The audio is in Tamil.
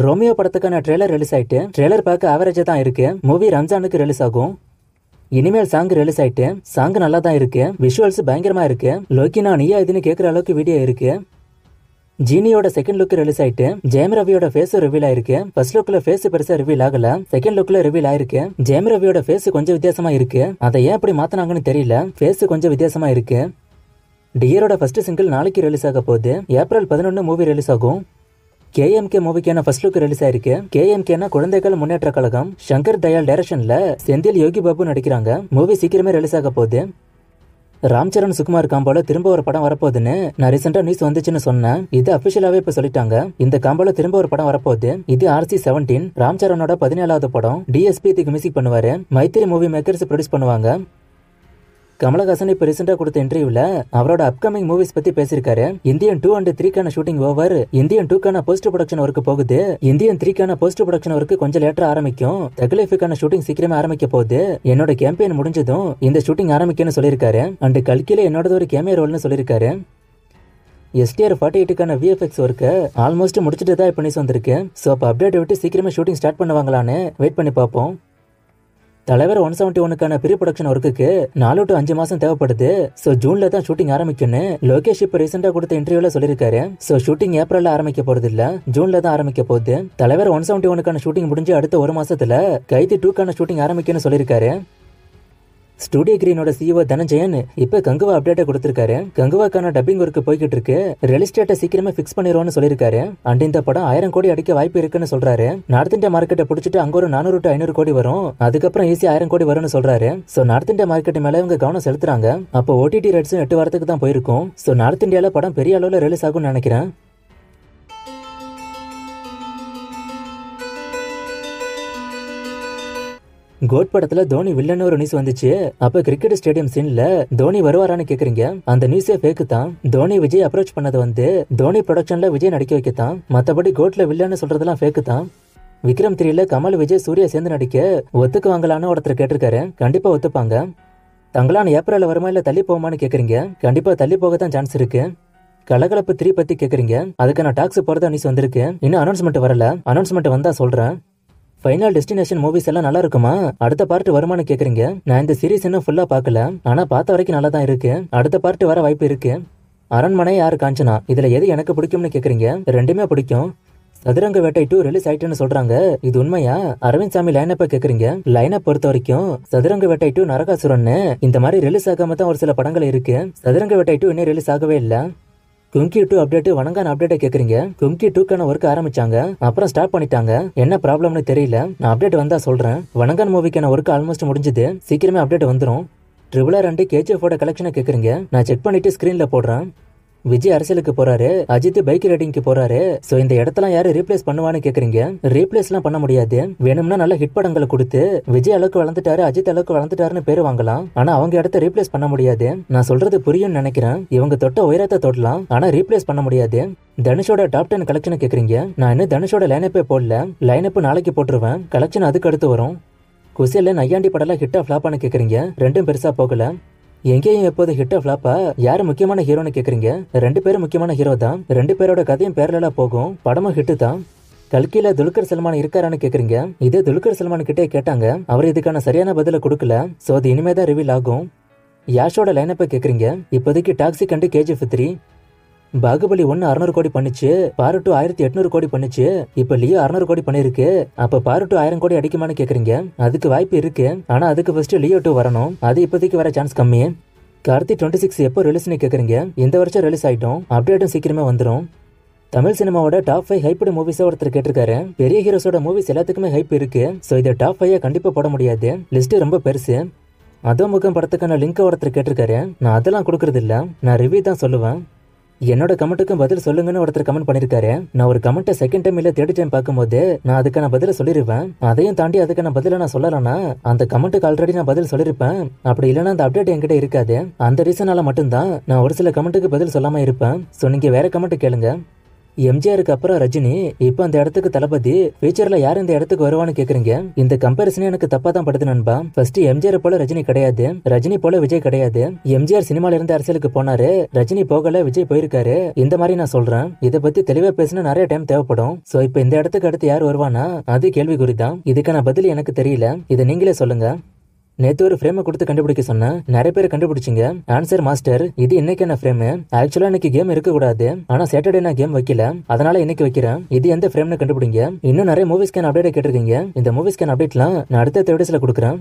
ரோமியோ படத்துக்கான ட்ரெய்லர் ரிலீஸ் ஆயிட்டு ட்ரெய்லர் பார்க்க ஆவரேஜா தான் இருக்கு. மூவி ரம்ஜானுக்கு ரிலீஸ் ஆகும். இனிமேல் சாங் ரிலீஸ் ஆயிட்டு சாங் நல்லா தான் இருக்கு. விஷுவல்ஸ் பயங்கரமா இருக்கு. லோக்கி நான் நீயா இதுன்னு கேட்கற அளவுக்கு வீடியோ இருக்கு. ஜீனியோட செகண்ட் லுக் ரிலீஸ் ஆயிட்டு ஜெயம் ரவியோட ஃபேஸ் ரிவீல் ஆயிருக்கு. ஃபர்ஸ்ட் லுக்ல ஃபேஸ் பெருசா ரிவீல் ஆகல, செகண்ட் லுக்ல ரிவீல் ஆயிருக்கு. ஜெயம் ரவியோட ஃபேஸ் கொஞ்சம் வித்தியாசமா இருக்கு. அதை ஏன் அப்படி மாத்தினாங்கன்னு தெரியல. ஃபேஸ் கொஞ்சம் வித்தியாசமா இருக்கு. டியரோட ஃபர்ஸ்ட் சிங்கிள் நாளைக்கு ரிலீஸ் ஆக போகுது. ஏப்ரல் 11 மூவி ரிலீஸ் ஆகும். KMK மூவிக்கான ஃபர்ஸ்ட் லுக் ரிலீஸ் ஆயிருக்கு. KMKனா குழந்தைகள் முன்னேற்ற கழகம். சங்கர் தயாள் டைரக்ஷன்ல செந்தில் யோகி பாபு நடிக்கிறாங்க. மூவி சீக்கிரமே ரிலீஸ் ஆக போகுது. ராம் சரண் சுகுமார் காம்போல திரும்ப ஒரு படம் வரப்போகுதுன்னு நான் ரீசெண்டா நியூஸ் வந்துச்சுன்னு சொன்னேன். இது அபிஷியலாவே இப்ப சொல்லிட்டாங்க. இந்த காம்போல திரும்ப ஒரு படம் வரப்போகுது. இது RC-17 ராம் சரணோட 17வது படம். DSP இதுக்கு மியூசிக் பண்ணுவாரு. மைத்திரி மூவி மேக்கர்ஸ் ப்ரொடியூஸ் பண்ணுவாங்க. கமலஹாசன் இப்ப ரீசெண்டா கொடுத்த இன்டர்வியூல அவரோட அப்கமிங் மூவிஸ் பத்தி பேசியிருக்காரு. இந்தியன் 2 and 3க்கான ஷூட்டிங் ஓவர். இந்தியன் 2க்கான போஸ்ட் ப்ரொடக்ஷன் ஒர்க் போகுது. இந்தியன் 3க்கான போஸ்ட் ப்ரொடக்ஷன் ஒர்க் கொஞ்சம் லேட்டா ஆரம்பிக்கும். தக்லைஃப்க்கான ஷூட்டிங் சீக்கிரமே ஆரம்பிக்க போகுது. என்னோட கேம்பெயின் முடிஞ்சதும் இந்த ஷூட்டிங் ஆரம்பிக்கும்னு சொல்லியிருக்காரு. அண்ட் கல்கில என்னோட ஒரு கேமியோ ரோல்னு சொல்லியிருக்காரு. STR 48க்கான VFX ஒர்க்க ஆல்மோஸ்ட் முடிச்சுட்டு தான் இப்ப நியூஸ் வந்திருக்கு. சோ அப்ப அப்டேட் விட்டு சீக்கிரமே ஷூட்டிங் ஸ்டார்ட் பண்ணுவாங்களான்னு வெயிட் பண்ணி பார்ப்போம். தலைவர் 171க்கான ப்ரீ ப்ரொடக்ஷன் ஒர்க்குக்கு 4 to 5 மாசம் தேவைப்படுது. சோ ஜூன்ல தான் ஷூட்டிங் ஆரம்பிக்கும்னு லோகேஷ் இப்ப ரீசெண்டா கொடுத்த இன்டர்வியூல சொல்லியிருக்காரு. சோ ஷூட்டிங் ஏப்ரல்ல ஆரம்பிக்க போறது இல்ல, ஜூன்ல தான் ஆரம்பிக்க போகுது. தலைவர் 171க்கான ஷூட்டிங் முடிஞ்சு அடுத்த ஒரு மாசத்துல கைதி 2க்கான ஷூட்டிங் ஆரம்பிக்கும்னு சொல்லியிருக்காரு. ஸ்டுடியோ கிரீனோட CEO தனஞ்சயன் இப்ப கங்குவா அப்டேட்டை கொடுத்திருக்காரு. கங்குவாக்கான டப்பிங் ஒர்க் போய்கிட்டு இருக்கு. ரிலீஸ் டேட்டை சீக்கிரமே பிக்ஸ் பண்ணிடுவோம்னு சொல்லியிருக்காரு. அண்ட் இந்த படம் 1000 கோடி அடிக்க வாய்ப்பு இருக்குன்னு சொல்றாரு. நார்த் இந்தியா மார்க்கெட்டை பிடிச்சிட்டு அங்க ஒரு 400 to 500 கோடி வரும். அதுக்கப்புறம் ஈஸி 1000 கோடி வரும்னு சொல்றாரு. சோ நார்த் இந்தியா மார்க்கெட் மேல இவங்க கவனம் செலுத்துறாங்க. அப்போ OTT ரைட்ஸும் 8 வாரத்துக்கு தான் போயிருக்கும். சோ நார்த் இந்தியால படம் பெரிய அளவுல ரிலீஸ் ஆகும்னு நினைக்கிறேன். கோட் படத்துல தோனி வில்லன் ஒரு நியூஸ் வந்துச்சு. அப்ப கிரிக்கெட் ஸ்டேடியம் சீன்ல தோனி வருவாரான்னு கேக்குறீங்க. அந்த நியூஸே ஃபேக் தான். தோனி விஜய் அப்ரோச் பண்ணது வந்து தோனி ப்ரொடக்ஷன்ல விஜய் நடிக்க வைக்கத்தான். மத்தபடி கோட்ல வில்லன்னு சொல்றதெல்லாம் ஃபேக் தான். விக்ரம் 3ல கமல் விஜய் சூர்யா சேர்ந்து நடிக்க ஒத்துக்குவாங்களான்னு ஒருத்தர் கேட்டிருக்காரு. கண்டிப்பா ஒத்துப்பாங்க. தங்களான ஏப்ரல்ல வருமா இல்ல தள்ளி போகுமான்னு கேக்குறீங்க. கண்டிப்பா தள்ளி போக தான் சான்ஸ் இருக்கு. கலகலப்பு 3 பத்தி கேக்குறீங்க. அதுக்கான டாக்ஸ் போறதா நியூஸ் வந்திருக்கு. இன்னும் அனௌன்ஸ்மெண்ட் வரல. அனௌன்ஸ்மெண்ட் வந்தா சொல்றேன். ஃபைனல் டெஸ்டினேஷன் மூவிஸ் எல்லாம் நல்லா இருக்குமா? அடுத்த பார்ட் வருமானு கேக்குறீங்க. நான் இந்த சீரிஸ் இன்னும் ஃபுல்லா பார்க்கல. ஆனா பார்த்த வரைக்கும் நல்லா தான் இருக்கு. அடுத்த பார்ட் வர வாய்ப்பு இருக்கு. அரண்மனை யாரு காஞ்சனா இதுல எது எனக்கு பிடிக்கும்னு கேக்குறீங்க. ரெண்டுமே பிடிக்கும். சதுரங்க வேட்டை 2 ரிலீஸ் ஆயிட்டுன்னு சொல்றாங்க. இது உண்மையா? அரவிந்த் சாமி லைனப்ப கேக்குறீங்க. லைனப் பொறுத்த வரைக்கும் சதுரங்க வேட்டை 2 நரகாசுரன்னு இந்த மாதிரி ரிலீஸ் ஆகாம தான் ஒரு சில படங்கள் இருக்கு. சதுரங்க வேட்டை 2 இன்னும் ரிலீஸ் ஆகவே இல்ல. கும்கி 2 அப்டேட் வணங்கான அப்டேட்டை கேக்குறீங்க. கும்கி 2க்கான ஒர்க் ஆரம்பிச்சாங்க, அப்புறம் ஸ்டாப் பண்ணிட்டாங்க. என்ன ப்ராப்ளம்னு தெரியல. நான் அப்டேட் வந்தா சொல்றேன். வணங்கான் மூவிக்கான ஒர்க் ஆல்மோஸ்ட் முடிஞ்சது. சீக்கிரமே அப்டேட் வந்துரும். RRR and KGF ஓட கலெக்ஷனை கேக்குறீங்க. நான் செக் பண்ணிட்டு ஸ்கிரீன்ல போடுறேன். விஜய் அரசியலுக்கு போறாரு, அஜித் பைக் ரைடிங்க்கு போறாரு. சோ இந்த இடத்தெல்லாம் யாரு ரீப்ளேஸ் பண்ணுவான்னு கேக்குறீங்க. ரீப்ளேஸ் எல்லாம் பண்ண முடியாது. வேணும்னா நல்ல ஹிட் படங்களை கொடுத்து விஜய் அளவுக்கு வளர்ந்துட்டாரு, அஜித் அளவுக்கு வளர்ந்துட்டாருன்னு பேரு வாங்கலாம். ஆனா அவங்க இடத்த ரீப்ளேஸ் பண்ண முடியாது. நான் சொல்றது புரியும்னு நினைக்கிறேன். இவங்க தொட்ட உயரத்தை தொடலாம், ஆனா ரீப்ளேஸ் பண்ண முடியாது. தனுஷோட டாப் 10 கலெக்ஷனை கேக்குறீங்க. நான் இன்னும் தனுஷோட லைனப்பே போடல. லைனப் நாளைக்கு போட்டுருவேன். கலெக்ஷன் அதுக்கு அடுத்து வரும். குசில நையாண்டி படம்லாம் ஹிட்டா ஃபிளாப்பான்னு கேக்குறீங்க. ரெண்டும் பெருசா போகல. எங்கேயும் எப்போது ஹிட்டா ஃபிளாப்பா? யாரு முக்கியமான ஹீரோன்னு கேக்குறீங்க. 2 பேரும் முக்கியமான ஹீரோ தான். 2 பேரோட கதையும் பேரலா போகும். படமும் ஹிட்டு தான். கல்கில துல்கர் சல்மான் இருக்காரான்னு கேக்குறீங்க. இதே துல்கர் சல்மான் கிட்டே கேட்டாங்க. அவர் இதுக்கான சரியான பதில கொடுக்கல. சோ அது இனிமேதான் ரிவீல் ஆகும். யாஷோட லைனப்ப கேக்குறீங்க. இப்போதைக்கு டாக்ஸிக் அண்ட் KGF 3. பாகுபலி 1 600 கோடி பண்ணிச்சு. பாரு 2 1800 கோடி பண்ணிச்சு. இப்ப லியோ 600 கோடி பண்ணிருக்கு. அப்ப பாரு 2 1000 கோடி அடிக்குமான்னு கேக்குறீங்க. அதுக்கு வாய்ப்பு இருக்கு. ஆனா அதுக்கு ஃபர்ஸ்ட் லியோ 2 வரணும். அது இப்போதைக்கு வர சான்ஸ் கம்மி. கார்த்தி 26 எப்போ ரிலீஸ்னு கேக்குறீங்க. இந்த வருஷம் ரிலீஸ் ஆயிட்டோம். அப்டேட்டும் சீக்கிரமே வந்துரும். தமிழ் சினிமாவோட டாப் 5 ஹைப்டு மூவிஸா ஒருத்தர் கேட்டிருக்காரு. பெரிய ஹீரோஸோட மூவிஸ் எல்லாத்துக்குமே ஹைப் இருக்கு. சோ இதை டாப் 5 கண்டிப்பா போட முடியாது. லிஸ்ட் ரொம்ப பெருசு. அதோமுகம் படத்துக்கான லிங்க் ஒருத்தர் கேட்டிருக்காரு. நான் அதெல்லாம் கொடுக்கறது இல்ல. நான் ரிவ்யூ தான் சொல்லுவேன். என்னோட கமெண்ட்டுக்கும் பதில் சொல்லுங்கன்னு ஒருத்தர் கமெண்ட் பண்ணிருக்காரு. நான் ஒரு கமெண்ட்டை செகண்ட் டைம் இல்ல தேர்ட் டைம் பார்க்கும்போது நான் அதுக்கான பதில சொல்லிருப்பேன். அதையும் தாண்டி அதுக்கான பதில நான் சொல்லலன்னா அந்த கமெண்ட்டுக்கு ஆல்ரெடி நான் பதில் சொல்லிருப்பேன். அப்படி இல்லைன்னா அந்த அப்டேட் என்கிட்ட இருக்காது. அந்த ரீசனால மட்டும்தான் நான் ஒரு சில கமெண்ட்டுக்கு பதில் சொல்லாம இருப்பேன். சோ நீங்க வேற கமெண்ட் கேளுங்க. எம்ஜிஆருக்கு அப்புறம் ரஜினி, இப்ப அந்த இடத்துக்கு தளபதி, ஃபியூச்சர்ல யார் இந்த இடத்துக்கு வருவான்னு கேக்குறீங்க. இந்த கம்பேரிசனே எனக்கு தப்பா தான் படுது நண்பா. ஃபர்ஸ்ட் எம்ஜிஆர் போல ரஜினி கிடையாது, ரஜினி போல விஜய் கிடையாது. எம்ஜிஆர் சினிமால இருந்து அரசியலுக்கு போனாரு, ரஜினி போகல, விஜய் போயிருக்காரு. இந்த மாதிரி நான் சொல்றேன். இத பத்தி தெளிவா பேசினா நிறைய டைம் தேவைப்படும். சோ இப்ப இந்த இடத்துக்கு அடுத்து யார் வருவானா அது கேள்விக்குறிதான். இதுக்கான பதில் எனக்கு தெரியல, இதை நீங்களே சொல்லுங்க. நேத்து ஒரு ஃப்ரேமை கொடுத்து கண்டுபிடிக்க சொன்னேன், நிறைய பேர் கண்டுபிடிச்சிங்க. ஆன்சர் மாஸ்டர், இது இன்னைக்கான ஃப்ரேம். ஆக்சுவலா இன்னைக்கு கேம் இருக்க கூடாது, ஆனா சாட்டர்டே நான் கேம் வைக்கல, அதனால இன்னைக்கு வைக்கிறேன். இது எந்த ஃப்ரேம்னு கண்டுபிடிங்க. இன்னும் நிறைய மூவிஸ்க்கான அப்டேட் கேட்டிருக்கீங்க. இந்த மூவிஸ்க்கான அப்டேட்லாம் நான் அடுத்த வீடியோஸ்ல கொடுக்குறேன்.